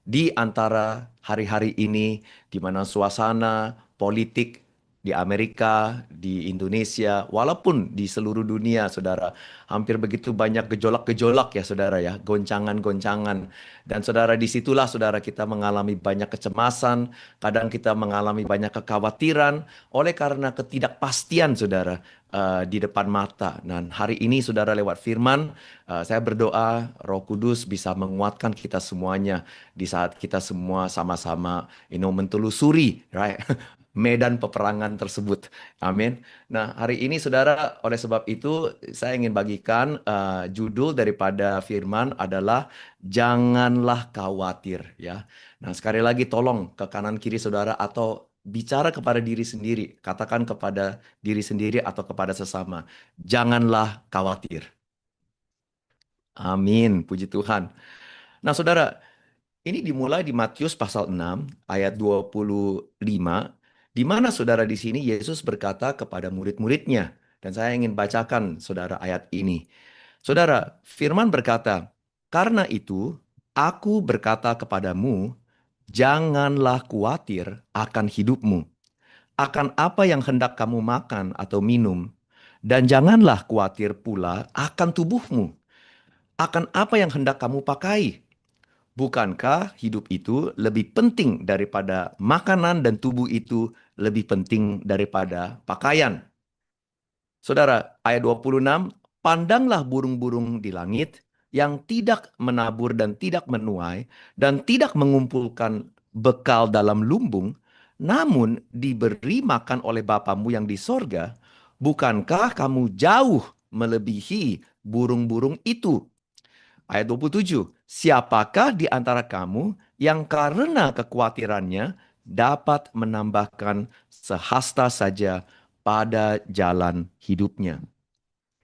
di antara hari-hari ini di mana suasana politik di Amerika, di Indonesia, walaupun di seluruh dunia, saudara, hampir begitu banyak gejolak-gejolak ya, saudara ya, goncangan-goncangan. Dan saudara, disitulah saudara kita mengalami banyak kecemasan, kadang kita mengalami banyak kekhawatiran oleh karena ketidakpastian, saudara, di depan mata. Dan hari ini, saudara, lewat firman, saya berdoa Roh Kudus bisa menguatkan kita semuanya di saat kita semua sama-sama, mentelusuri, right? Medan peperangan tersebut. Amin. Nah, hari ini saudara, oleh sebab itu saya ingin bagikan judul daripada firman adalah janganlah khawatir ya. Nah, sekali lagi tolong ke kanan kiri saudara atau bicara kepada diri sendiri, katakan kepada diri sendiri atau kepada sesama, janganlah khawatir. Amin, puji Tuhan. Nah, saudara, ini dimulai di Matius pasal 6 ayat 25, di mana saudara di sini Yesus berkata kepada murid-muridnya. Dan saya ingin bacakan saudara ayat ini. Saudara, firman berkata, "Karena itu aku berkata kepadamu, janganlah khawatir akan hidupmu, akan apa yang hendak kamu makan atau minum, dan janganlah khawatir pula akan tubuhmu, akan apa yang hendak kamu pakai. Bukankah hidup itu lebih penting daripada makanan dan tubuh itu lebih penting daripada pakaian?" Saudara, ayat 26, "Pandanglah burung-burung di langit yang tidak menabur dan tidak menuai dan tidak mengumpulkan bekal dalam lumbung, namun diberi makan oleh Bapamu yang di sorga. Bukankah kamu jauh melebihi burung-burung itu?" Ayat 27, "Siapakah di antara kamu yang karena kekhawatirannya dapat menambahkan sehasta saja pada jalan hidupnya?"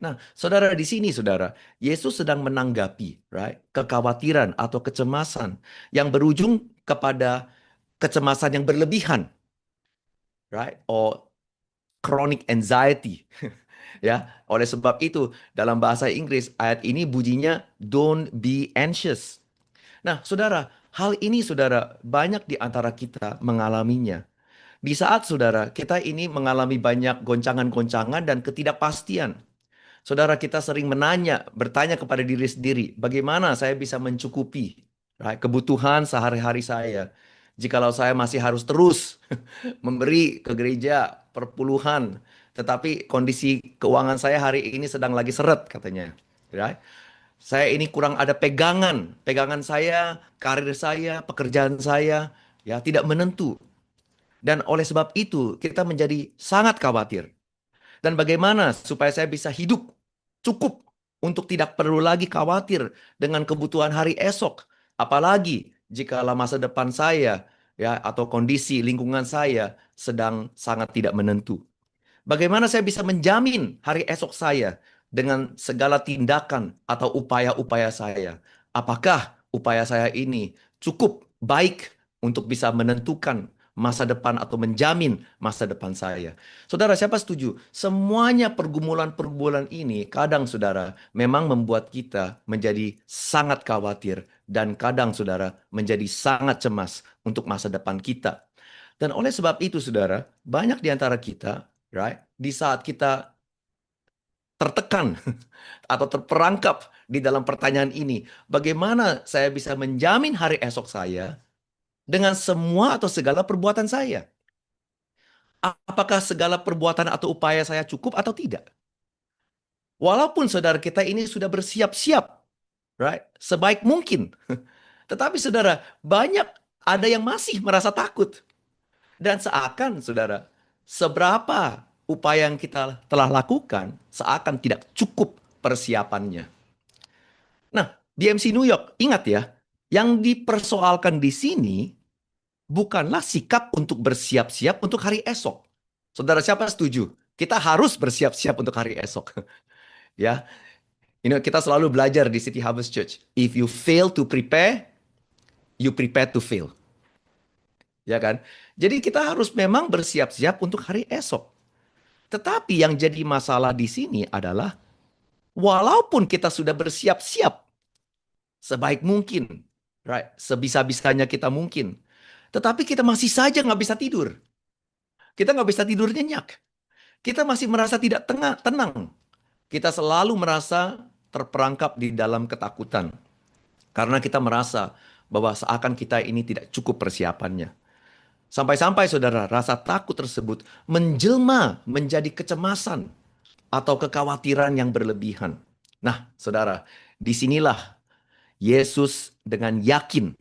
Nah, saudara di sini, saudara, Yesus sedang menanggapi, right, kekhawatiran atau kecemasan yang berujung kepada kecemasan yang berlebihan, right, or chronic anxiety. Ya, oleh sebab itu dalam bahasa Inggris ayat ini bunyinya don't be anxious. Nah, saudara, hal ini saudara banyak di antara kita mengalaminya. Di saat saudara kita ini mengalami banyak goncangan-goncangan dan ketidakpastian. Saudara kita sering bertanya kepada diri sendiri, bagaimana saya bisa mencukupi kebutuhan sehari-hari saya? Jikalau saya masih harus terus memberi ke gereja perpuluhan, tetapi kondisi keuangan saya hari ini sedang lagi seret katanya. Right? Saya ini kurang ada pegangan, pegangan saya, karir saya, pekerjaan saya, ya tidak menentu. Dan oleh sebab itu kita menjadi sangat khawatir. Dan bagaimana supaya saya bisa hidup cukup untuk tidak perlu lagi khawatir dengan kebutuhan hari esok. Apalagi jika masa depan saya ya atau kondisi lingkungan saya sedang sangat tidak menentu. Bagaimana saya bisa menjamin hari esok saya dengan segala tindakan atau upaya-upaya saya? Apakah upaya saya ini cukup baik untuk bisa menentukan masa depan atau menjamin masa depan saya? Saudara, siapa setuju? Semuanya pergumulan-pergumulan ini kadang saudara memang membuat kita menjadi sangat khawatir dan kadang saudara menjadi sangat cemas untuk masa depan kita. Dan oleh sebab itu saudara, banyak di antara kita, right, di saat kita tertekan atau terperangkap di dalam pertanyaan ini, bagaimana saya bisa menjamin hari esok saya dengan semua atau segala perbuatan saya? Apakah segala perbuatan atau upaya saya cukup atau tidak? Walaupun saudara kita ini sudah bersiap-siap, right, sebaik mungkin. Tetapi saudara, banyak ada yang masih merasa takut. Dan seakan, saudara, seberapa upaya yang kita telah lakukan, seakan tidak cukup persiapannya. Nah, di MC New York, ingat ya, yang dipersoalkan di sini bukanlah sikap untuk bersiap-siap untuk hari esok. Saudara, siapa setuju? Kita harus bersiap-siap untuk hari esok. Ya, kita selalu belajar di City Harvest Church. If you fail to prepare, you prepare to fail. Ya kan? Jadi kita harus memang bersiap-siap untuk hari esok. Tetapi yang jadi masalah di sini adalah walaupun kita sudah bersiap-siap sebaik mungkin, right? Sebisa-bisanya kita mungkin. Tetapi kita masih saja nggak bisa tidur. Kita nggak bisa tidur nyenyak. Kita masih merasa tidak tenang. Kita selalu merasa terperangkap di dalam ketakutan. Karena kita merasa bahwa seakan kita ini tidak cukup persiapannya. Sampai-sampai saudara, rasa takut tersebut menjelma menjadi kecemasan atau kekhawatiran yang berlebihan. Nah, saudara, disinilah Yesus dengan yakin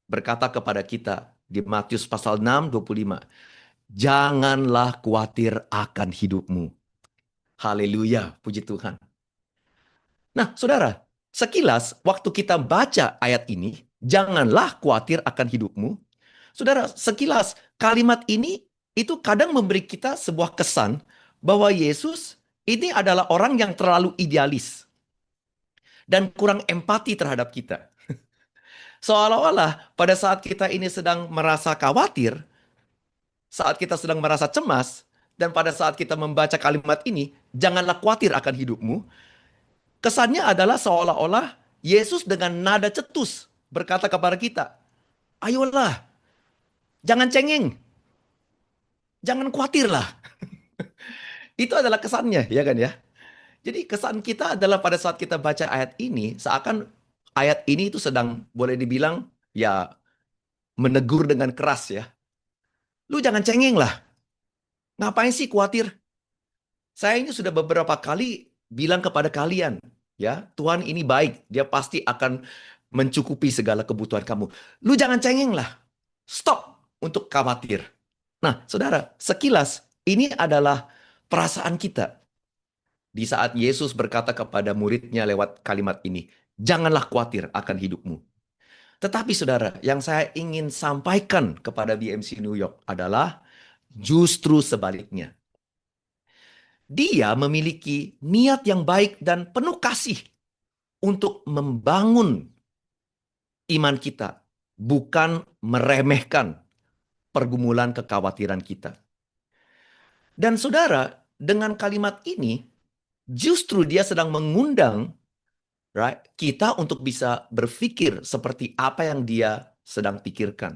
berkata kepada kita di Matius pasal 6:25, janganlah khawatir akan hidupmu. Haleluya, puji Tuhan. Nah, saudara, sekilas waktu kita baca ayat ini, janganlah khawatir akan hidupmu. Saudara, sekilas kalimat ini itu kadang memberi kita sebuah kesan bahwa Yesus ini adalah orang yang terlalu idealis dan kurang empati terhadap kita. Seolah-olah pada saat kita ini sedang merasa khawatir, saat kita sedang merasa cemas, dan pada saat kita membaca kalimat ini, janganlah khawatir akan hidupmu, kesannya adalah seolah-olah Yesus dengan nada cetus berkata kepada kita, ayolah, jangan cengeng, jangan khawatirlah. Itu adalah kesannya, ya kan ya? Jadi kesan kita adalah pada saat kita baca ayat ini, seakan ayat ini itu sedang boleh dibilang ya menegur dengan keras ya. Lu jangan cengeng lah. Ngapain sih khawatir? Saya ini sudah beberapa kali bilang kepada kalian, ya, Tuhan ini baik, Dia pasti akan mencukupi segala kebutuhan kamu. Lu jangan cengeng lah. Stop untuk khawatir. Nah, saudara, sekilas ini adalah perasaan kita di saat Yesus berkata kepada muridnya lewat kalimat ini, janganlah khawatir akan hidupmu. Tetapi saudara, yang saya ingin sampaikan kepada BMC New York adalah justru sebaliknya. Dia memiliki niat yang baik dan penuh kasih untuk membangun iman kita, bukan meremehkan pergumulan kekhawatiran kita. Dan saudara, dengan kalimat ini, justru dia sedang mengundang kita untuk bisa berpikir seperti apa yang dia sedang pikirkan.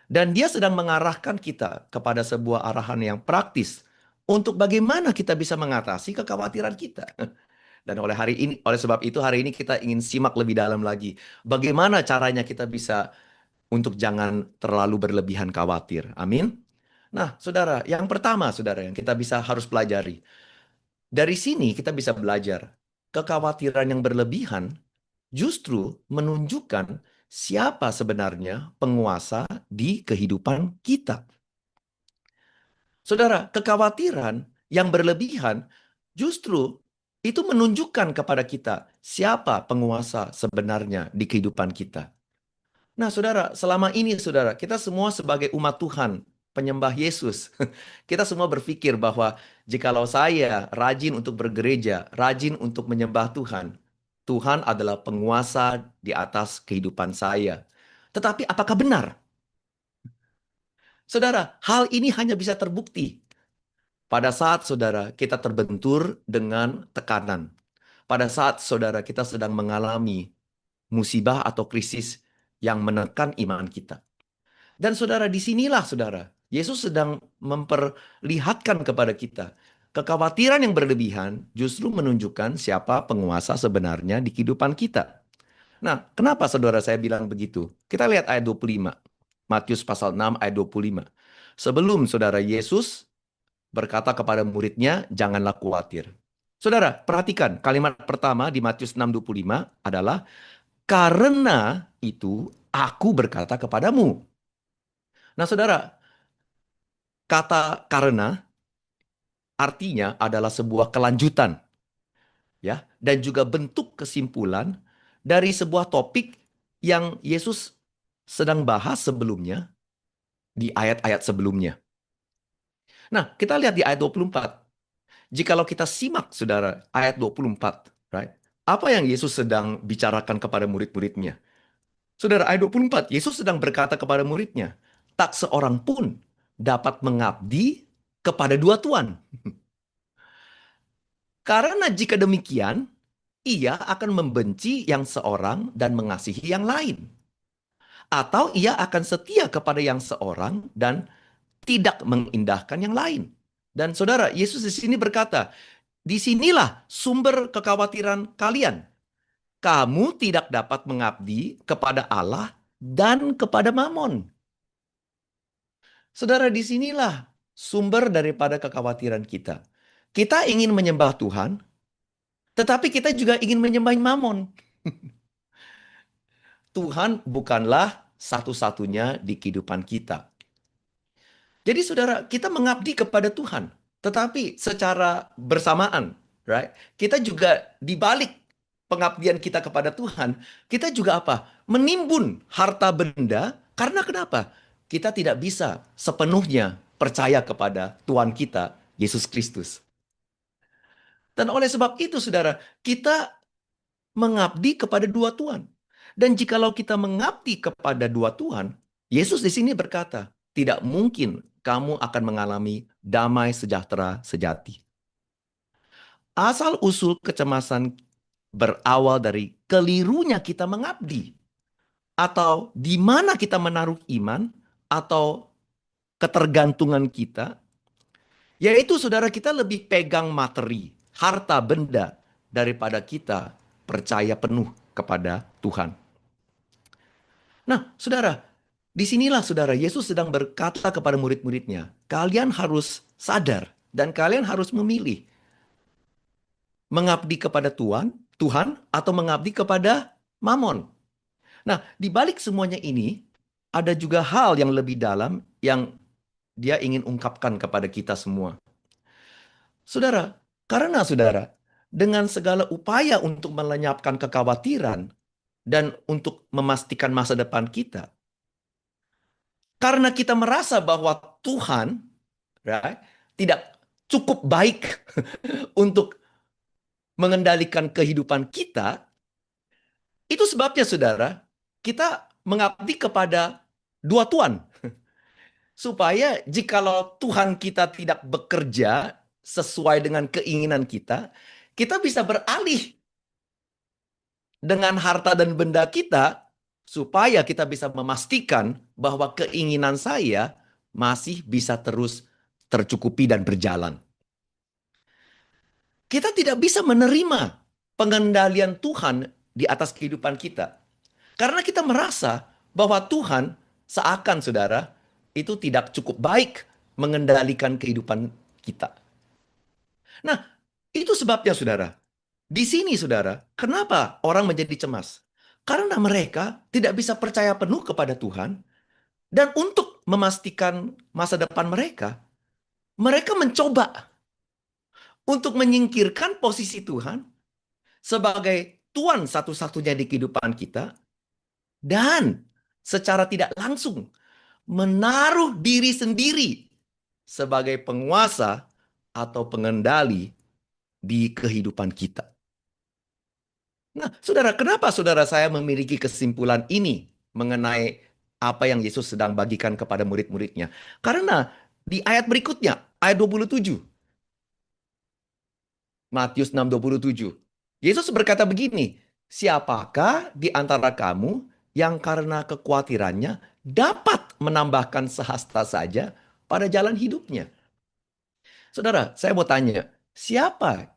Dan dia sedang mengarahkan kita kepada sebuah arahan yang praktis untuk bagaimana kita bisa mengatasi kekhawatiran kita. Dan oleh sebab itu hari ini kita ingin simak lebih dalam lagi bagaimana caranya kita bisa untuk jangan terlalu berlebihan khawatir. Amin. Nah, saudara, yang pertama, saudara, yang kita bisa harus pelajari. Dari sini kita bisa belajar kekhawatiran yang berlebihan justru menunjukkan siapa sebenarnya penguasa di kehidupan kita. Saudara, kekhawatiran yang berlebihan justru itu menunjukkan kepada kita siapa penguasa sebenarnya di kehidupan kita. Nah, saudara, selama ini, saudara, kita semua sebagai umat Tuhan, penyembah Yesus, kita semua berpikir bahwa jikalau saya rajin untuk bergereja, rajin untuk menyembah Tuhan, Tuhan adalah penguasa di atas kehidupan saya. Tetapi apakah benar? Saudara, hal ini hanya bisa terbukti pada saat saudara kita terbentur dengan tekanan. Pada saat saudara kita sedang mengalami musibah atau krisis yang menekan iman kita. Dan saudara, disinilah saudara, Yesus sedang memperlihatkan kepada kita kekhawatiran yang berlebihan justru menunjukkan siapa penguasa sebenarnya di kehidupan kita. Nah, kenapa saudara saya bilang begitu? Kita lihat ayat 25. Matius pasal 6 ayat 25. Sebelum saudara Yesus berkata kepada muridnya, janganlah khawatir. Saudara, perhatikan kalimat pertama di Matius 6:25 adalah, karena itu aku berkata kepadamu. Nah, saudara, kata karena artinya adalah sebuah kelanjutan, ya, dan juga bentuk kesimpulan dari sebuah topik yang Yesus sedang bahas sebelumnya di ayat-ayat sebelumnya. Nah, kita lihat di ayat 24. Jikalau kita simak, saudara, ayat 24, right? Apa yang Yesus sedang bicarakan kepada murid-muridnya? Saudara, ayat 24, Yesus sedang berkata kepada muridnya, tak seorang pun dapat mengabdi kepada dua tuan. Karena jika demikian, ia akan membenci yang seorang dan mengasihi yang lain. atau ia akan setia kepada yang seorang dan tidak mengindahkan yang lain. Dan saudara, Yesus di sini berkata, disinilah sumber kekhawatiran kalian. Kamu tidak dapat mengabdi kepada Allah dan kepada Mamon. Saudara, disinilah sumber daripada kekhawatiran kita. Kita ingin menyembah Tuhan, tetapi kita juga ingin menyembah Mamon. Tuhan bukanlah satu-satunya di kehidupan kita. Jadi saudara, kita mengabdi kepada Tuhan, tetapi secara bersamaan, right? Kita juga di balik pengabdian kita kepada Tuhan, kita juga apa? Menimbun harta benda karena kenapa? Kita tidak bisa sepenuhnya percaya kepada Tuhan kita, Yesus Kristus. Dan oleh sebab itu, saudara, kita mengabdi kepada dua Tuhan. Dan jikalau kita mengabdi kepada dua Tuhan, Yesus di sini berkata, tidak mungkin kamu akan mengalami damai sejahtera sejati. Asal-usul kecemasan berawal dari kelirunya kita mengabdi, atau di mana kita menaruh iman, atau ketergantungan kita, yaitu saudara kita lebih pegang materi, harta benda, daripada kita percaya penuh kepada Tuhan. Nah, saudara, disinilah saudara Yesus sedang berkata kepada murid-muridnya, kalian harus sadar dan kalian harus memilih mengabdi kepada Tuhan atau mengabdi kepada Mamon. Nah, di balik semuanya ini ada juga hal yang lebih dalam yang dia ingin ungkapkan kepada kita semua. Saudara, karena saudara, dengan segala upaya untuk melenyapkan kekhawatiran dan untuk memastikan masa depan kita, karena kita merasa bahwa Tuhan, right, tidak cukup baik untuk mengendalikan kehidupan kita, itu sebabnya saudara, kita mengabdi kepada dua Tuhan. Supaya jikalau Tuhan kita tidak bekerja sesuai dengan keinginan kita bisa beralih dengan harta dan benda kita, supaya kita bisa memastikan bahwa keinginan saya masih bisa terus tercukupi dan berjalan. Kita tidak bisa menerima pengendalian Tuhan di atas kehidupan kita. Karena kita merasa bahwa Tuhan seakan, saudara, itu tidak cukup baik mengendalikan kehidupan kita. Nah, itu sebabnya, saudara. Di sini, saudara, kenapa orang menjadi cemas? Karena mereka tidak bisa percaya penuh kepada Tuhan, dan untuk memastikan masa depan mereka, mereka mencoba untuk menyingkirkan posisi Tuhan sebagai Tuhan satu-satunya di kehidupan kita, dan secara tidak langsung menaruh diri sendiri sebagai penguasa atau pengendali di kehidupan kita. Nah, saudara, kenapa saudara saya memiliki kesimpulan ini mengenai apa yang Yesus sedang bagikan kepada murid-muridnya? Karena di ayat berikutnya, ayat 27, Matius 6:27, Yesus berkata begini, siapakah di antara kamu yang karena kekhawatirannya dapat menambahkan sehasta saja pada jalan hidupnya? Saudara, saya mau tanya, siapa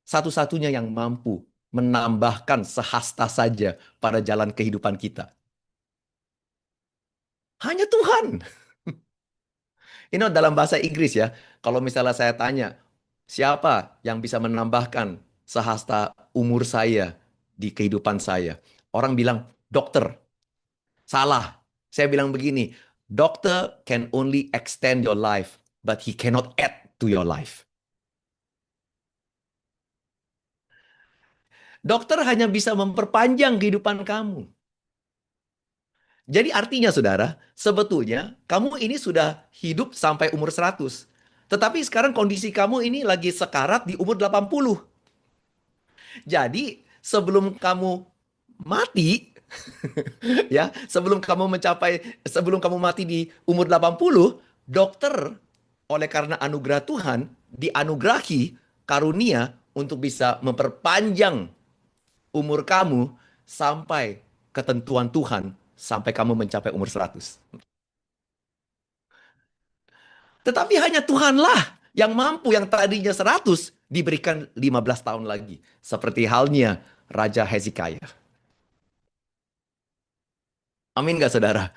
satu-satunya yang mampu menambahkan sehasta saja pada jalan kehidupan kita? Hanya Tuhan. Ini dalam bahasa Inggris ya. Kalau misalnya saya tanya, siapa yang bisa menambahkan sehasta umur saya di kehidupan saya? Orang bilang, dokter. Salah. Saya bilang begini, dokter can only extend your life, but he cannot add to your life. Dokter hanya bisa memperpanjang kehidupan kamu. Jadi artinya saudara, sebetulnya kamu ini sudah hidup sampai umur 100. Tetapi sekarang kondisi kamu ini lagi sekarat di umur 80. Jadi sebelum kamu mati, ya, sebelum kamu mati di umur 80, dokter oleh karena anugerah Tuhan dianugerahi karunia untuk bisa memperpanjang umur kamu sampai ketentuan Tuhan sampai kamu mencapai umur 100. Tetapi hanya Tuhanlah yang mampu, yang tadinya 100 diberikan 15 tahun lagi. Seperti halnya Raja Hezekiah. Amin gak saudara?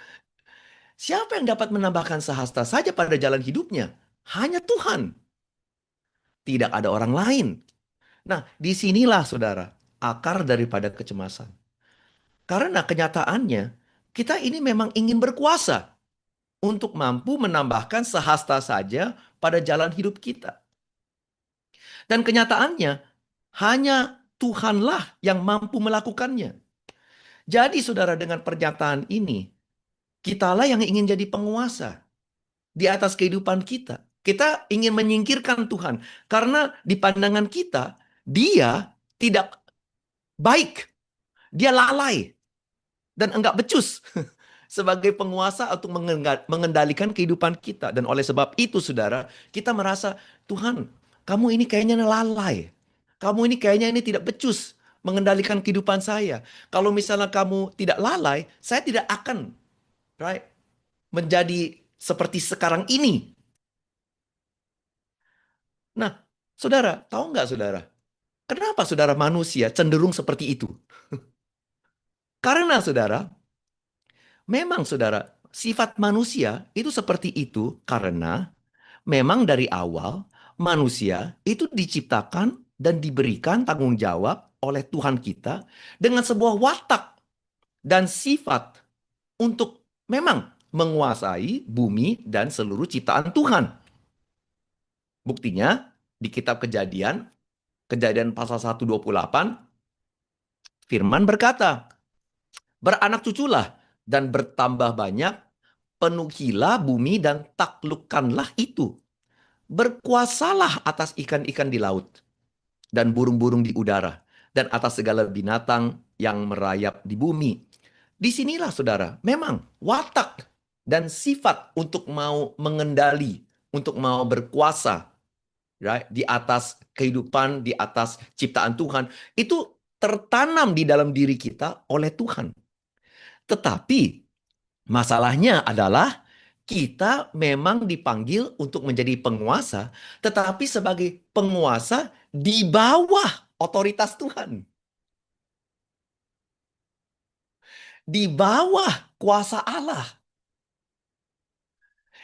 Siapa yang dapat menambahkan sehasta saja pada jalan hidupnya? Hanya Tuhan. Tidak ada orang lain. Nah, disinilah saudara, akar daripada kecemasan. Karena kenyataannya, kita ini memang ingin berkuasa untuk mampu menambahkan sehasta saja pada jalan hidup kita. Dan kenyataannya, hanya Tuhanlah yang mampu melakukannya. Jadi saudara, dengan pernyataan ini, kitalah yang ingin jadi penguasa di atas kehidupan kita. Kita ingin menyingkirkan Tuhan. Karena di pandangan kita, dia tidak baik. Dia lalai dan enggak becus sebagai penguasa untuk mengendalikan kehidupan kita. Dan oleh sebab itu, saudara, kita merasa, Tuhan, kamu ini kayaknya lalai. Kamu ini kayaknya ini tidak becus mengendalikan kehidupan saya. Kalau misalnya kamu tidak lalai, saya tidak akan, right, menjadi seperti sekarang ini. Nah, saudara, tahu nggak saudara? Kenapa saudara manusia cenderung seperti itu? Karena saudara, memang saudara, sifat manusia itu seperti itu karena memang dari awal manusia itu diciptakan dan diberikan tanggung jawab oleh Tuhan kita dengan sebuah watak dan sifat untuk memang menguasai bumi dan seluruh ciptaan Tuhan. Buktinya di kitab Kejadian, Kejadian pasal 1:28, firman berkata, "Beranak cuculah dan bertambah banyak, penuhilah bumi dan taklukkanlah itu. Berkuasalah atas ikan-ikan di laut dan burung-burung di udara dan atas segala binatang yang merayap di bumi." Disinilah saudara, memang watak dan sifat untuk mau mengendali, untuk mau berkuasa, right, di atas kehidupan, di atas ciptaan Tuhan, itu tertanam di dalam diri kita oleh Tuhan. Tetapi masalahnya adalah kita memang dipanggil untuk menjadi penguasa, tetapi sebagai penguasa di bawah otoritas Tuhan. Di bawah kuasa Allah.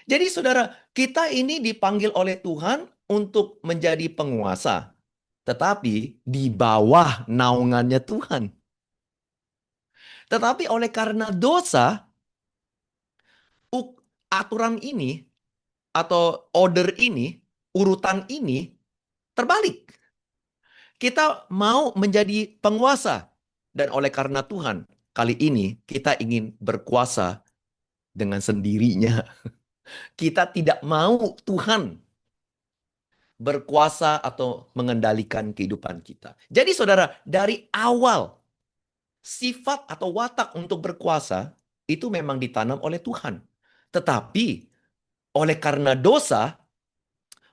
Jadi saudara, kita ini dipanggil oleh Tuhan untuk menjadi penguasa. Tetapi di bawah naungannya Tuhan. Tetapi oleh karena dosa, aturan ini atau order ini, urutan ini terbalik. Kita mau menjadi penguasa. Dan oleh karena Tuhan, kali ini kita ingin berkuasa dengan sendirinya. Kita tidak mau Tuhan berkuasa atau mengendalikan kehidupan kita. Jadi saudara, dari awal sifat atau watak untuk berkuasa itu memang ditanam oleh Tuhan. Tetapi oleh karena dosa,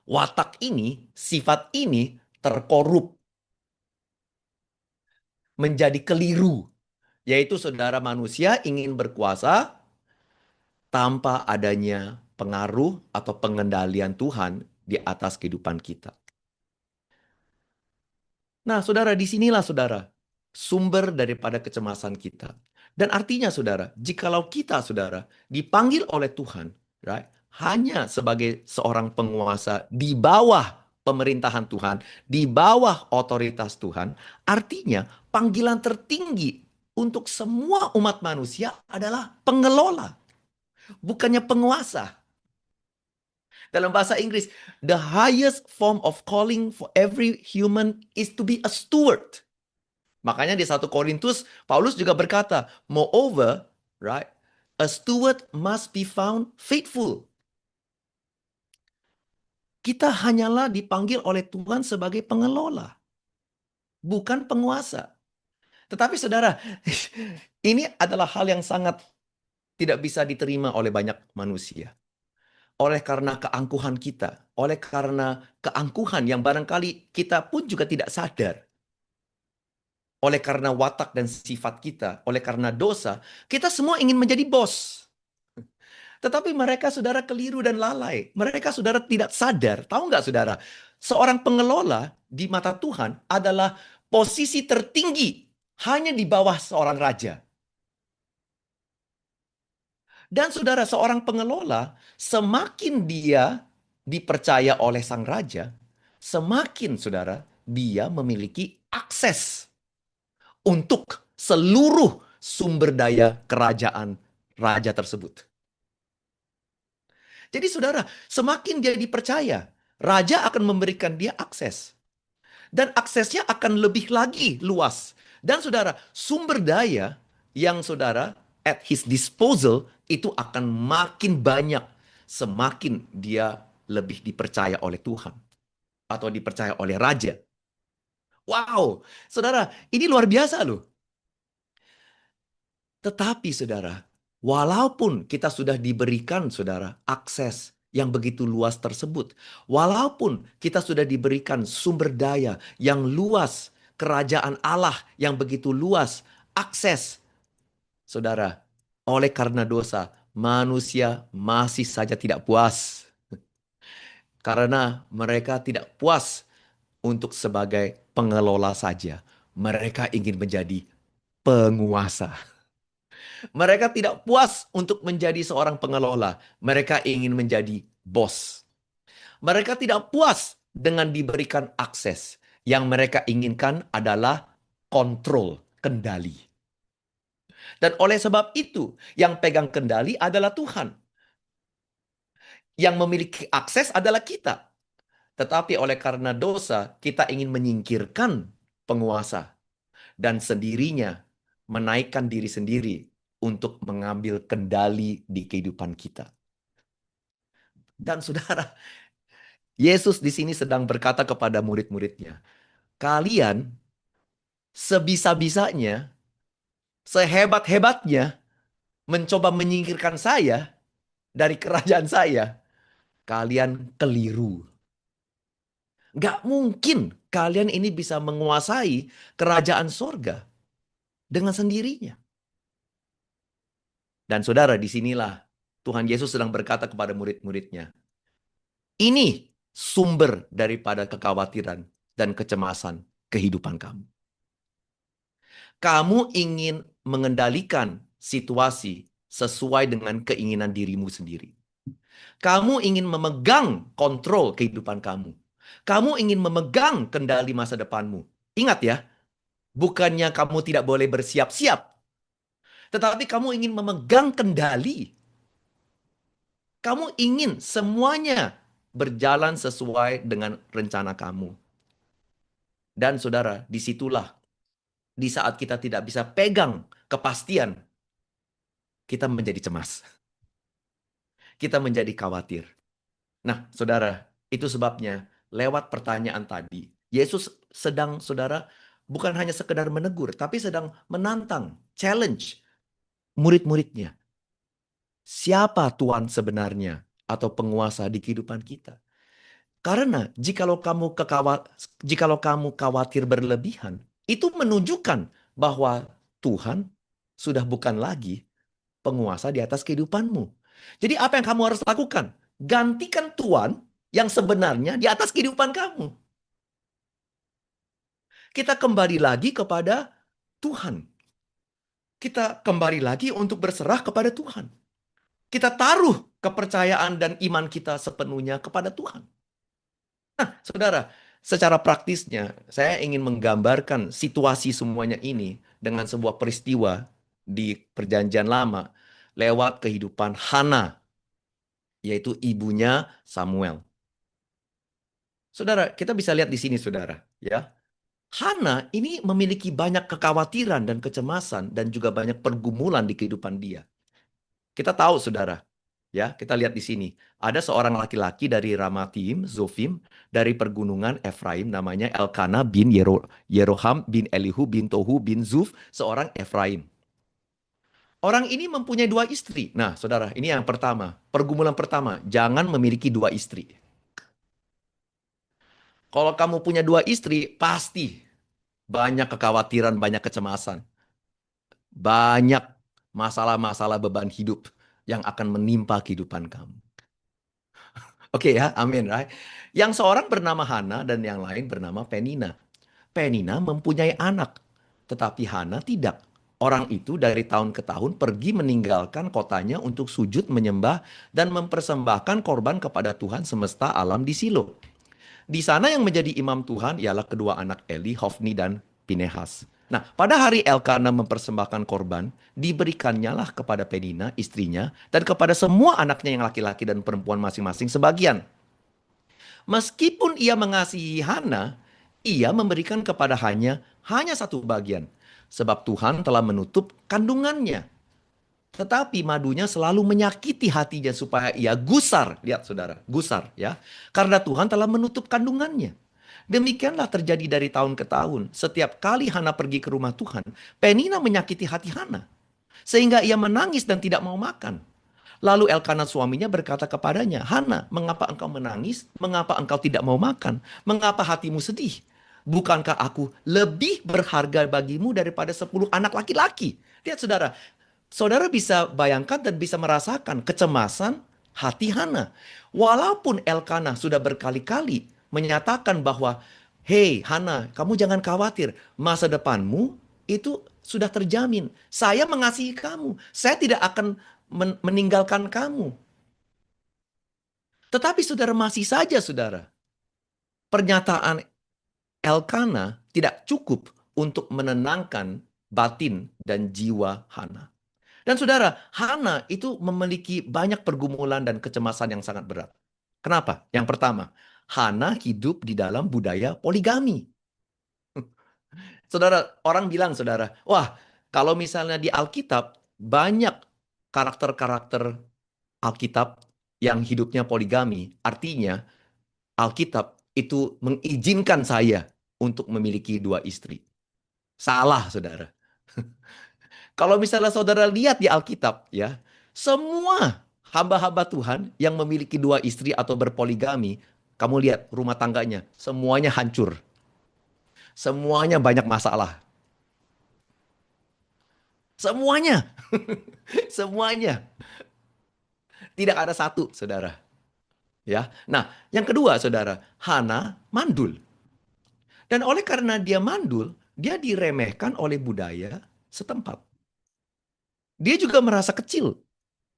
watak ini, sifat ini terkorup menjadi keliru. Yaitu saudara manusia ingin berkuasa tanpa adanya pengaruh atau pengendalian Tuhan di atas kehidupan kita. Nah, saudara, disinilah saudara sumber daripada kecemasan kita. Dan artinya saudara, jikalau kita saudara dipanggil oleh Tuhan, right, hanya sebagai seorang penguasa di bawah pemerintahan Tuhan, di bawah otoritas Tuhan, artinya panggilan tertinggi untuk semua umat manusia adalah pengelola, bukannya penguasa. Dalam bahasa Inggris, the highest form of calling for every human is to be a steward. Makanya di 1 Korintus, Paulus juga berkata, moreover, right, a steward must be found faithful. Kita hanyalah dipanggil oleh Tuhan sebagai pengelola, bukan penguasa. Tetapi saudara, ini adalah hal yang sangat tidak bisa diterima oleh banyak manusia. Oleh karena keangkuhan kita, oleh karena keangkuhan yang barangkali kita pun juga tidak sadar. oleh karena watak dan sifat kita, oleh karena dosa, kita semua ingin menjadi bos. Tetapi mereka saudara keliru dan lalai. Mereka saudara tidak sadar. Tahu nggak saudara? Seorang pengelola di mata Tuhan adalah posisi tertinggi hanya di bawah seorang raja. Dan saudara, seorang pengelola, semakin dia dipercaya oleh sang raja, semakin saudara, dia memiliki akses untuk seluruh sumber daya kerajaan raja tersebut. Jadi saudara, semakin dia dipercaya, raja akan memberikan dia akses. Dan aksesnya akan lebih lagi luas. Dan saudara, sumber daya yang saudara at his disposal itu akan makin banyak semakin dia lebih dipercaya oleh Tuhan atau dipercaya oleh raja. Wow, saudara, ini luar biasa loh. Tetapi saudara, walaupun kita sudah diberikan saudara akses yang begitu luas tersebut, walaupun kita sudah diberikan sumber daya yang luas, kerajaan Allah yang begitu luas, akses, saudara, oleh karena dosa, manusia masih saja tidak puas. Karena mereka tidak puas untuk sebagai pengelola saja. Mereka ingin menjadi penguasa. Mereka tidak puas untuk menjadi seorang pengelola. Mereka ingin menjadi bos. Mereka tidak puas dengan diberikan akses. Yang mereka inginkan adalah kontrol, kendali. Dan oleh sebab itu, yang pegang kendali adalah Tuhan. Yang memiliki akses adalah kita. Tetapi oleh karena dosa, kita ingin menyingkirkan penguasa. Dan sendirinya menaikkan diri sendiri untuk mengambil kendali di kehidupan kita. Dan saudara, Yesus di sini sedang berkata kepada murid-muridnya, kalian sebisa-bisanya, sehebat-hebatnya mencoba menyingkirkan saya dari kerajaan saya, kalian keliru. Gak mungkin kalian ini bisa menguasai kerajaan sorga dengan sendirinya. Dan saudara, disinilah Tuhan Yesus sedang berkata kepada murid-muridnya, ini sumber daripada kekhawatiran dan kecemasan kehidupan kamu. Kamu ingin mengendalikan situasi sesuai dengan keinginan dirimu sendiri. Kamu ingin memegang kontrol kehidupan kamu. Kamu ingin memegang kendali masa depanmu. Ingat ya, bukannya kamu tidak boleh bersiap-siap, tetapi kamu ingin memegang kendali. Kamu ingin semuanya berjalan sesuai dengan rencana kamu. Dan saudara, disitulah di saat kita tidak bisa pegang kepastian, kita menjadi cemas. Kita menjadi khawatir. Nah, saudara, itu sebabnya lewat pertanyaan tadi, Yesus sedang, saudara, bukan hanya sekedar menegur, tapi sedang menantang, challenge murid-muridnya. Siapa Tuhan sebenarnya atau penguasa di kehidupan kita? Karena jikalau kamu khawatir berlebihan, itu menunjukkan bahwa Tuhan sudah bukan lagi penguasa di atas kehidupanmu. Jadi apa yang kamu harus lakukan? Gantikan Tuhan yang sebenarnya di atas kehidupan kamu. Kita kembali lagi kepada Tuhan. Kita kembali lagi untuk berserah kepada Tuhan. Kita taruh kepercayaan dan iman kita sepenuhnya kepada Tuhan. Nah, saudara, secara praktisnya, saya ingin menggambarkan situasi semuanya ini dengan sebuah peristiwa di Perjanjian Lama lewat kehidupan Hana, yaitu ibunya Samuel. Saudara, kita bisa lihat di sini, saudara, ya. Hana ini memiliki banyak kekhawatiran dan kecemasan dan juga banyak pergumulan di kehidupan dia. Kita tahu, saudara, ya, kita lihat di sini. Ada seorang laki-laki dari Ramatim, Zofim, dari pergunungan Efraim, namanya Elkana bin Yeroham bin Elihu bin Tohu bin Zuf, seorang Efraim. Orang ini mempunyai dua istri. Nah, saudara, ini yang pertama. Pergumulan pertama, jangan memiliki dua istri. Kalau kamu punya dua istri, pasti banyak kekhawatiran, banyak kecemasan, banyak masalah-masalah beban hidup yang akan menimpa kehidupan kamu. Oke ya, amin, right? Yang seorang bernama Hana dan yang lain bernama Penina. Penina mempunyai anak, tetapi Hana tidak. Orang itu dari tahun ke tahun pergi meninggalkan kotanya untuk sujud menyembah dan mempersembahkan korban kepada Tuhan semesta alam di Silo. Di sana yang menjadi imam Tuhan ialah kedua anak Eli, Hofni dan Pinehas. Nah, pada hari Elkana mempersembahkan korban, diberikannya kepada Penina, istrinya, dan kepada semua anaknya yang laki-laki dan perempuan masing-masing sebagian. Meskipun ia mengasihi Hana, ia memberikan kepada hanya satu bagian. Sebab Tuhan telah menutup kandungannya. Tetapi madunya selalu menyakiti hatinya supaya ia gusar. Lihat saudara, gusar ya. Karena Tuhan telah menutup kandungannya. Demikianlah terjadi dari tahun ke tahun. Setiap kali Hana pergi ke rumah Tuhan, Penina menyakiti hati Hana. Sehingga ia menangis dan tidak mau makan. Lalu Elkanah suaminya berkata kepadanya, Hana, mengapa engkau menangis? Mengapa engkau tidak mau makan? Mengapa hatimu sedih? Bukankah aku lebih berharga bagimu daripada 10 anak laki-laki? Lihat saudara, saudara bisa bayangkan dan bisa merasakan kecemasan hati Hana. Walaupun Elkanah sudah berkali-kali menyatakan bahwa, Hei Hana, kamu jangan khawatir, masa depanmu itu sudah terjamin. Saya mengasihi kamu, saya tidak akan meninggalkan kamu. Tetapi saudara masih saja saudara, pernyataan Elkanah tidak cukup untuk menenangkan batin dan jiwa Hana. Dan saudara, Hana itu memiliki banyak pergumulan dan kecemasan yang sangat berat. Kenapa? Yang pertama, Hana hidup di dalam budaya poligami. Saudara, orang bilang saudara, wah kalau misalnya di Alkitab banyak karakter-karakter Alkitab yang hidupnya poligami, artinya Alkitab itu mengizinkan saya untuk memiliki dua istri. Salah, saudara. Kalau misalnya saudara lihat di Alkitab, ya, semua hamba-hamba Tuhan yang memiliki dua istri atau berpoligami, kamu lihat rumah tangganya, semuanya hancur. Semuanya banyak masalah. Semuanya. Semuanya. Tidak ada satu, saudara. Ya. Nah, yang kedua, saudara, Hana mandul. Dan oleh karena dia mandul, dia diremehkan oleh budaya setempat. Dia juga merasa kecil,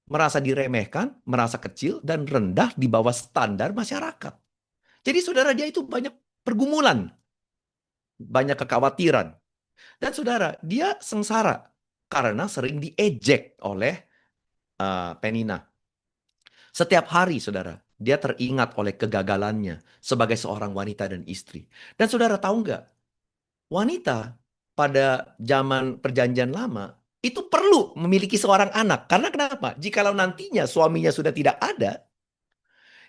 merasa diremehkan, merasa kecil, dan rendah di bawah standar masyarakat. Jadi saudara, dia itu banyak pergumulan, banyak kekhawatiran. Dan saudara, dia sengsara karena sering diejek oleh Penina. Setiap hari, saudara, dia teringat oleh kegagalannya sebagai seorang wanita dan istri. Dan saudara tahu nggak, wanita pada zaman perjanjian lama itu perlu memiliki seorang anak. Karena kenapa? Jikalau nantinya suaminya sudah tidak ada,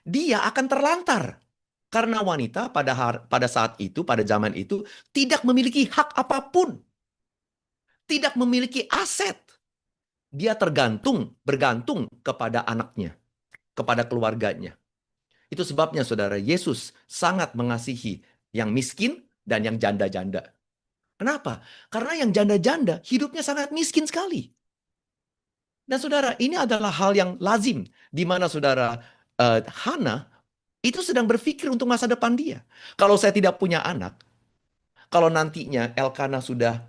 dia akan terlantar. Karena wanita pada saat itu, pada zaman itu, tidak memiliki hak apapun. Tidak memiliki aset. Dia bergantung kepada anaknya, kepada keluarganya. Itu sebabnya saudara, Yesus sangat mengasihi yang miskin dan yang janda-janda. Kenapa? Karena yang janda-janda hidupnya sangat miskin sekali. Dan saudara, ini adalah hal yang lazim di mana saudara Hana itu sedang berpikir untuk masa depan dia. Kalau saya tidak punya anak, kalau nantinya Elkanah sudah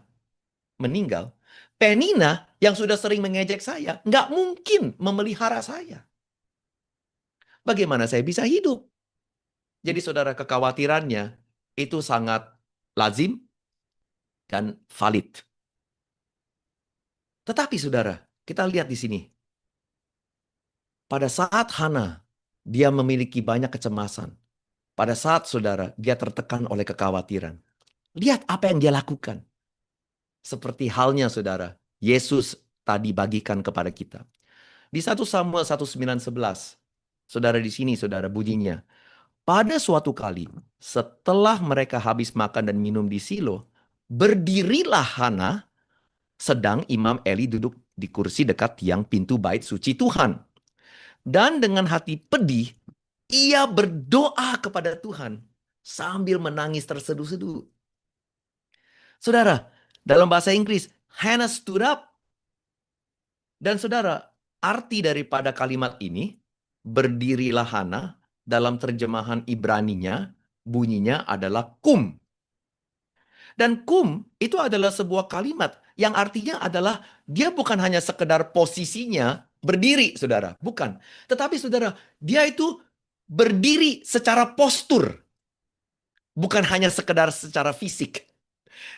meninggal, Penina yang sudah sering mengejek saya, nggak mungkin memelihara saya. Bagaimana saya bisa hidup? Jadi saudara, kekhawatirannya itu sangat lazim dan valid. Tetapi saudara, kita lihat di sini. Pada saat Hana, dia memiliki banyak kecemasan. Pada saat saudara, dia tertekan oleh kekhawatiran. Lihat apa yang dia lakukan. Seperti halnya saudara, Yesus tadi bagikan kepada kita. Di 1 Samuel 1:9-11, saudara di sini saudara bunyinya. Pada suatu kali, setelah mereka habis makan dan minum di Silo, berdirilah Hana, sedang Imam Eli duduk di kursi dekat tiang pintu bait suci Tuhan. Dan dengan hati pedih, ia berdoa kepada Tuhan sambil menangis terseduh-seduh. Saudara, dalam bahasa Inggris, Hannah stood up. Dan saudara, arti daripada kalimat ini, berdirilah Hana, dalam terjemahan Ibraninya, bunyinya adalah kum. Dan kum itu adalah sebuah kalimat yang artinya adalah dia bukan hanya sekedar posisinya berdiri, saudara. Bukan. Tetapi saudara, dia itu berdiri secara postur. Bukan hanya sekedar secara fisik.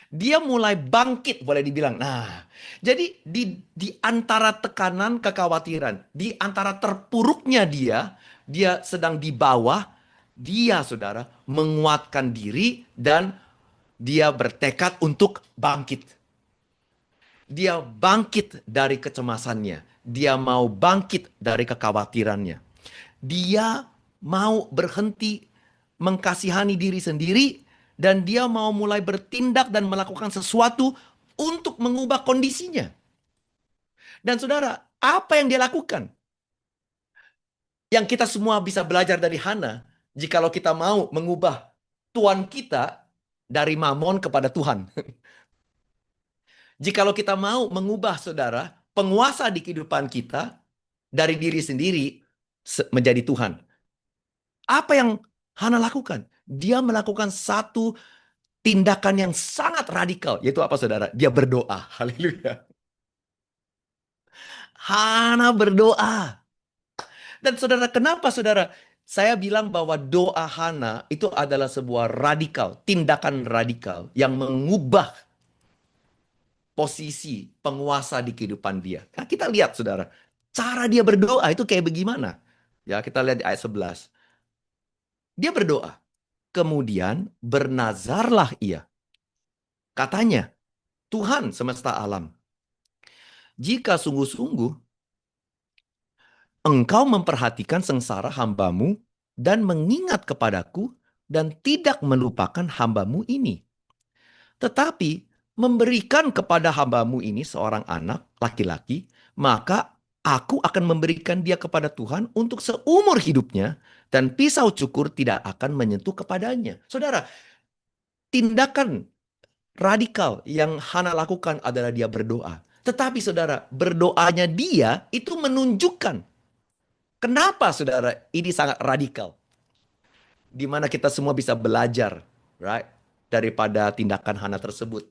Dia mulai bangkit, boleh dibilang. Nah, jadi di antara tekanan kekhawatiran, di antara terpuruknya dia sedang di bawah, dia saudara menguatkan diri dan dia bertekad untuk bangkit. Dia bangkit dari kecemasannya. Dia mau bangkit dari kekhawatirannya. Dia mau berhenti mengkasihani diri sendiri dan dia mau mulai bertindak dan melakukan sesuatu untuk mengubah kondisinya. Dan saudara, apa yang dia lakukan? Yang kita semua bisa belajar dari Hana, jikalau kita mau mengubah Tuhan kita dari Mamon kepada Tuhan. Jikalau kita mau mengubah saudara, penguasa di kehidupan kita dari diri sendiri menjadi Tuhan. Apa yang Hana lakukan? Dia melakukan satu tindakan yang sangat radikal. Yaitu apa saudara? Dia berdoa. Haleluya. Hana berdoa. Dan saudara, kenapa saudara? Saya bilang bahwa doa Hana itu adalah sebuah radikal, tindakan radikal yang mengubah posisi penguasa di kehidupan dia. Nah, kita lihat saudara, cara dia berdoa itu kayak bagaimana? Ya, kita lihat di ayat 11. Dia berdoa, kemudian bernazarlah ia. Katanya, Tuhan semesta alam, jika sungguh-sungguh engkau memperhatikan sengsara hambamu dan mengingat kepadaku dan tidak melupakan hambamu ini, tetapi memberikan kepada hambamu ini seorang anak laki-laki, maka aku akan memberikan dia kepada Tuhan untuk seumur hidupnya dan pisau cukur tidak akan menyentuh kepadanya. Saudara, tindakan radikal yang Hana lakukan adalah dia berdoa. Tetapi saudara, berdoanya dia itu menunjukkan kenapa saudara ini sangat radikal. Di mana kita semua bisa belajar, right? Daripada tindakan Hana tersebut.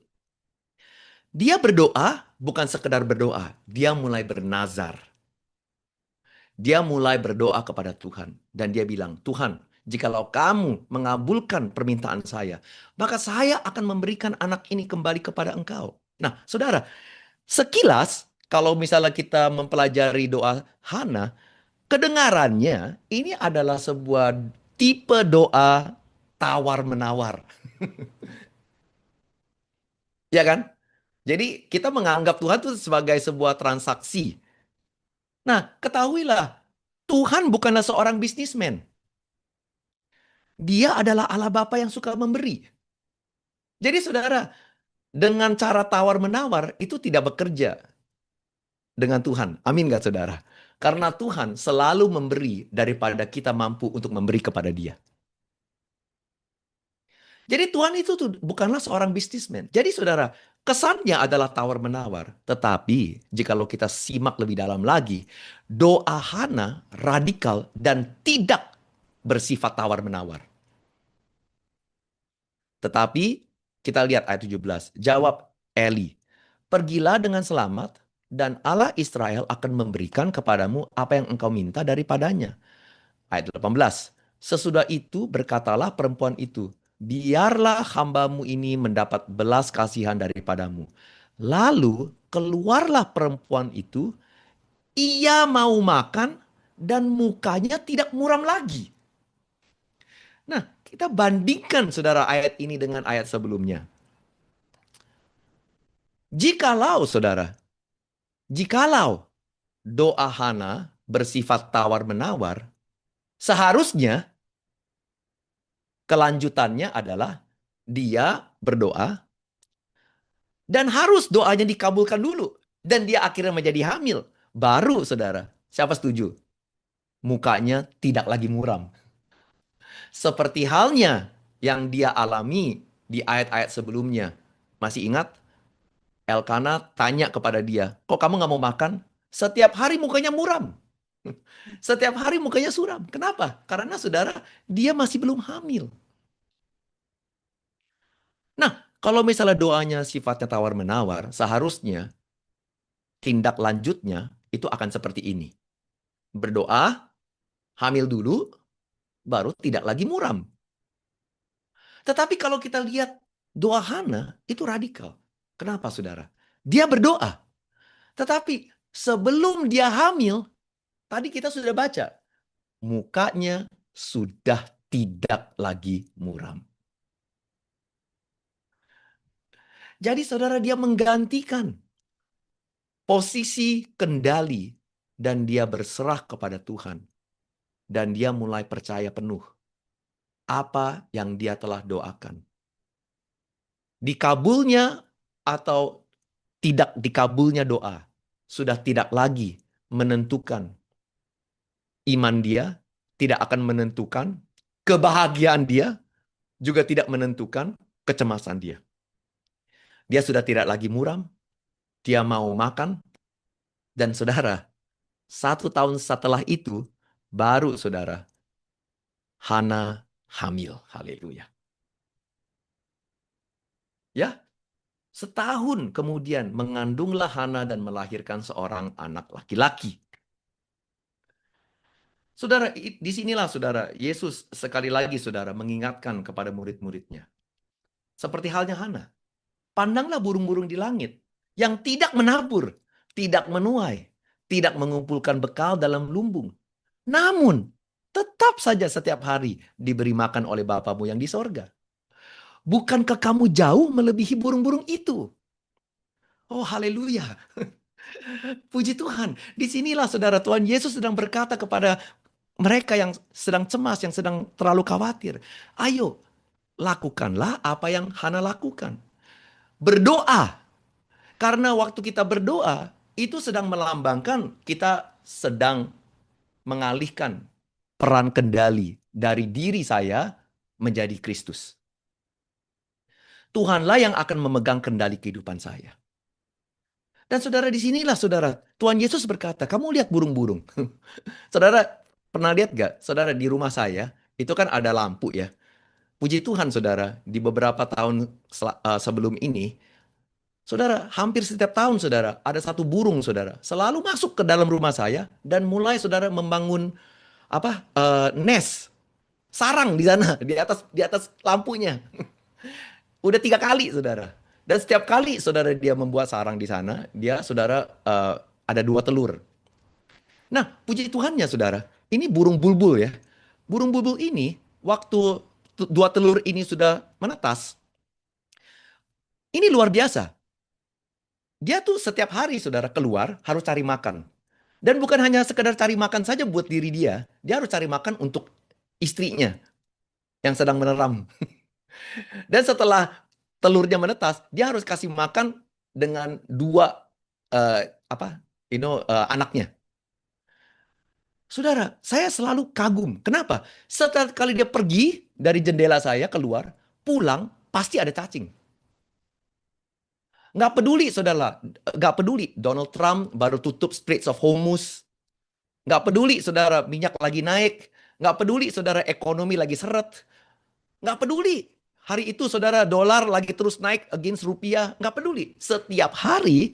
Dia berdoa bukan sekedar berdoa, dia mulai bernazar. Dia mulai berdoa kepada Tuhan dan dia bilang, "Tuhan, jikalau kamu mengabulkan permintaan saya, maka saya akan memberikan anak ini kembali kepada Engkau." Nah, saudara, sekilas kalau misalnya kita mempelajari doa Hana, kedengarannya ini adalah sebuah tipe doa tawar-menawar, ya kan? Jadi kita menganggap Tuhan itu sebagai sebuah transaksi. Nah, ketahuilah, Tuhan bukanlah seorang bisnismen. Dia adalah Allah Bapa yang suka memberi. Jadi saudara, dengan cara tawar-menawar itu tidak bekerja dengan Tuhan. Amin gak saudara? Karena Tuhan selalu memberi daripada kita mampu untuk memberi kepada dia. Jadi Tuhan itu tuh bukanlah seorang bisnismen. Jadi saudara, kesannya adalah tawar-menawar. Tetapi jikalau kita simak lebih dalam lagi, doa Hana radikal dan tidak bersifat tawar-menawar. Tetapi kita lihat ayat 17. Jawab Eli, pergilah dengan selamat dan Allah Israel akan memberikan kepadamu apa yang engkau minta daripadanya. Ayat 18. Sesudah itu berkatalah perempuan itu, biarlah hambamu ini mendapat belas kasihan daripadamu. Lalu keluarlah perempuan itu, ia mau makan dan mukanya tidak muram lagi. Nah, kita bandingkan saudara ayat ini dengan ayat sebelumnya. Jikalau saudara, jikalau doa Hana bersifat tawar-menawar, seharusnya kelanjutannya adalah dia berdoa dan harus doanya dikabulkan dulu. Dan dia akhirnya menjadi hamil. Baru saudara, siapa setuju? Mukanya tidak lagi muram. Seperti halnya yang dia alami di ayat-ayat sebelumnya. Masih ingat? Elkana tanya kepada dia, kok kamu nggak mau makan? Setiap hari mukanya muram. Setiap hari mukanya suram. Kenapa? Karena saudara, dia masih belum hamil. Nah, kalau misalnya doanya sifatnya tawar-menawar, seharusnya tindak lanjutnya itu akan seperti ini. Berdoa, hamil dulu, baru tidak lagi muram. Tetapi kalau kita lihat doa Hana, itu radikal. Kenapa, saudara? Dia berdoa. Tetapi sebelum dia hamil, tadi kita sudah baca, mukanya sudah tidak lagi muram. Jadi saudara, dia menggantikan posisi kendali dan dia berserah kepada Tuhan. Dan dia mulai percaya penuh apa yang dia telah doakan. Dikabulnya atau tidak dikabulnya doa sudah tidak lagi menentukan iman dia, tidak akan menentukan kebahagiaan dia, juga tidak menentukan kecemasan dia. Dia sudah tidak lagi muram, dia mau makan, dan saudara, 1 tahun setelah itu, baru saudara, Hana hamil. Haleluya. Ya, setahun kemudian mengandunglah Hana dan melahirkan seorang anak laki-laki. Saudara, disinilah saudara, Yesus sekali lagi saudara mengingatkan kepada murid-muridnya. Seperti halnya Hana. Pandanglah burung-burung di langit yang tidak menabur, tidak menuai, tidak mengumpulkan bekal dalam lumbung. Namun, tetap saja setiap hari diberi makan oleh Bapamu yang di sorga. Bukankah kamu jauh melebihi burung-burung itu? Oh, haleluya. Puji Tuhan. Disinilah saudara, Tuhan Yesus sedang berkata kepada mereka yang sedang cemas, yang sedang terlalu khawatir. Ayo, lakukanlah apa yang Hana lakukan. Berdoa. Karena waktu kita berdoa, itu sedang melambangkan kita sedang mengalihkan peran kendali dari diri saya menjadi Kristus. Tuhanlah yang akan memegang kendali kehidupan saya. Dan saudara, disinilah saudara, Tuhan Yesus berkata, kamu lihat burung-burung. Saudara, pernah lihat gak? Saudara, di rumah saya, itu kan ada lampu ya. Puji Tuhan saudara, di beberapa tahun sebelum ini, saudara, hampir setiap tahun saudara, ada satu burung saudara, selalu masuk ke dalam rumah saya, dan mulai saudara membangun nest, sarang di sana, di atas lampunya. Udah 3 kali, saudara. Dan setiap kali, saudara, dia membuat sarang di sana, dia, saudara, ada 2 telur. Nah, puji Tuhannya, saudara, ini burung bulbul ya. Burung bulbul ini, waktu 2 telur ini sudah menetas, ini luar biasa. Dia tuh setiap hari, saudara, keluar, harus cari makan. Dan bukan hanya sekedar cari makan saja buat diri dia harus cari makan untuk istrinya yang sedang meneram. Dan setelah telurnya menetas, dia harus kasih makan dengan 2 anaknya. Saudara, saya selalu kagum. Kenapa? Setiap kali dia pergi dari jendela saya keluar, pulang pasti ada cacing. Nggak peduli, saudara. Nggak peduli. Donald Trump baru tutup Straits of Hormuz. Nggak peduli, saudara. Minyak lagi naik. Nggak peduli, saudara. Ekonomi lagi seret. Nggak peduli. Hari itu, saudara, dolar lagi terus naik against rupiah. Nggak peduli. Setiap hari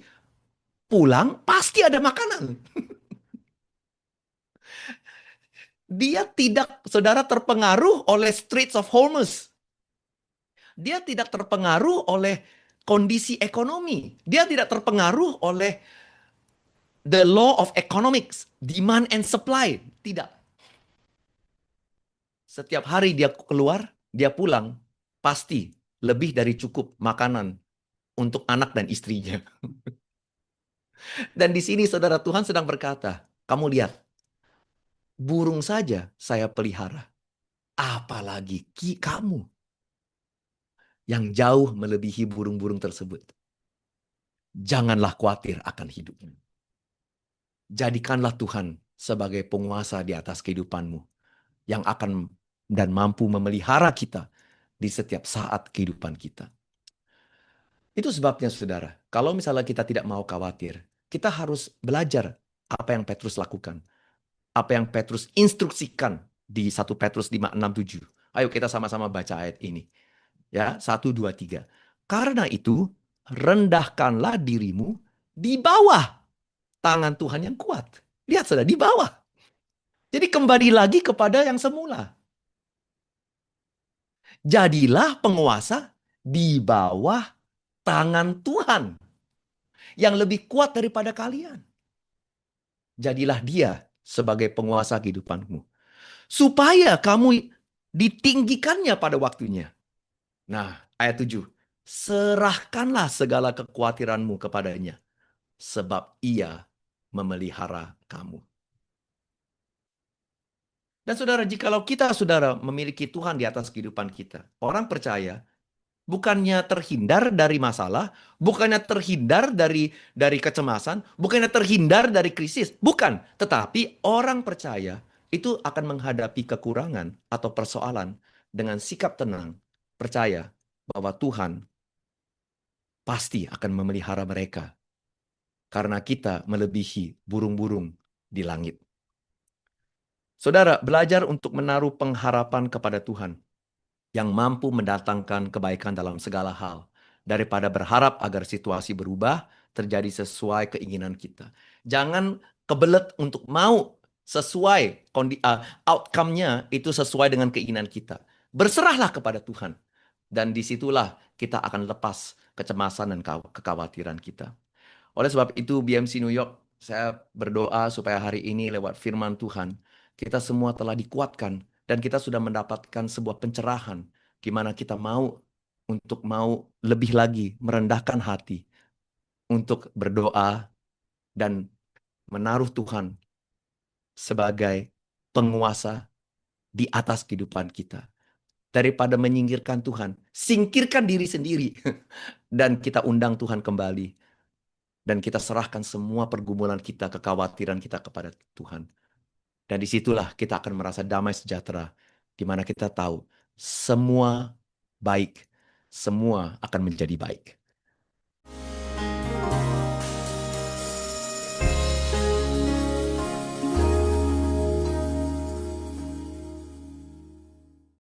pulang pasti ada makanan. Dia tidak, saudara, terpengaruh oleh Straits of Hormuz. Dia tidak terpengaruh oleh kondisi ekonomi. Dia tidak terpengaruh oleh the law of economics, demand and supply. Tidak. Setiap hari dia keluar, dia pulang, pasti lebih dari cukup makanan untuk anak dan istrinya. Dan di sini saudara, Tuhan sedang berkata, kamu lihat, burung saja saya pelihara. Apalagi kamu yang jauh melebihi burung-burung tersebut. Janganlah khawatir akan hidupmu. Jadikanlah Tuhan sebagai penguasa di atas kehidupanmu yang akan dan mampu memelihara kita di setiap saat kehidupan kita. Itu sebabnya, saudara, kalau misalnya kita tidak mau khawatir, kita harus belajar apa yang Petrus lakukan, apa yang Petrus instruksikan di 1 Petrus 5:6-7. Ayo kita sama-sama baca ayat ini. Ya, 1, 2, 3. Karena itu, rendahkanlah dirimu di bawah tangan Tuhan yang kuat. Lihat, saudara, di bawah. Jadi kembali lagi kepada yang semula. Jadilah penguasa di bawah tangan Tuhan yang lebih kuat daripada kalian. Jadilah dia sebagai penguasa kehidupanmu. Supaya kamu ditinggikannya pada waktunya. Nah, ayat 7. Serahkanlah segala kekhawatiranmu kepadanya. Sebab ia memelihara kamu. Dan saudara, jikalau kita, saudara, memiliki Tuhan di atas kehidupan kita, orang percaya bukannya terhindar dari masalah, bukannya terhindar dari kecemasan, bukannya terhindar dari krisis, bukan. Tetapi orang percaya itu akan menghadapi kekurangan atau persoalan dengan sikap tenang, percaya bahwa Tuhan pasti akan memelihara mereka karena kita melebihi burung-burung di langit. Saudara, belajar untuk menaruh pengharapan kepada Tuhan yang mampu mendatangkan kebaikan dalam segala hal, daripada berharap agar situasi berubah terjadi sesuai keinginan kita. Jangan kebelet untuk mau sesuai outcome-nya itu sesuai dengan keinginan kita. Berserahlah kepada Tuhan. Dan disitulah kita akan lepas kecemasan dan kekhawatiran kita. Oleh sebab itu, BMC New York, saya berdoa supaya hari ini lewat firman Tuhan, kita semua telah dikuatkan dan kita sudah mendapatkan sebuah pencerahan gimana kita mau lebih lagi merendahkan hati untuk berdoa dan menaruh Tuhan sebagai penguasa di atas kehidupan kita. Daripada menyingkirkan Tuhan, singkirkan diri sendiri dan kita undang Tuhan kembali. Dan kita serahkan semua pergumulan kita, kekhawatiran kita kepada Tuhan. Dan disitulah kita akan merasa damai sejahtera. Di mana kita tahu semua baik. Semua akan menjadi baik.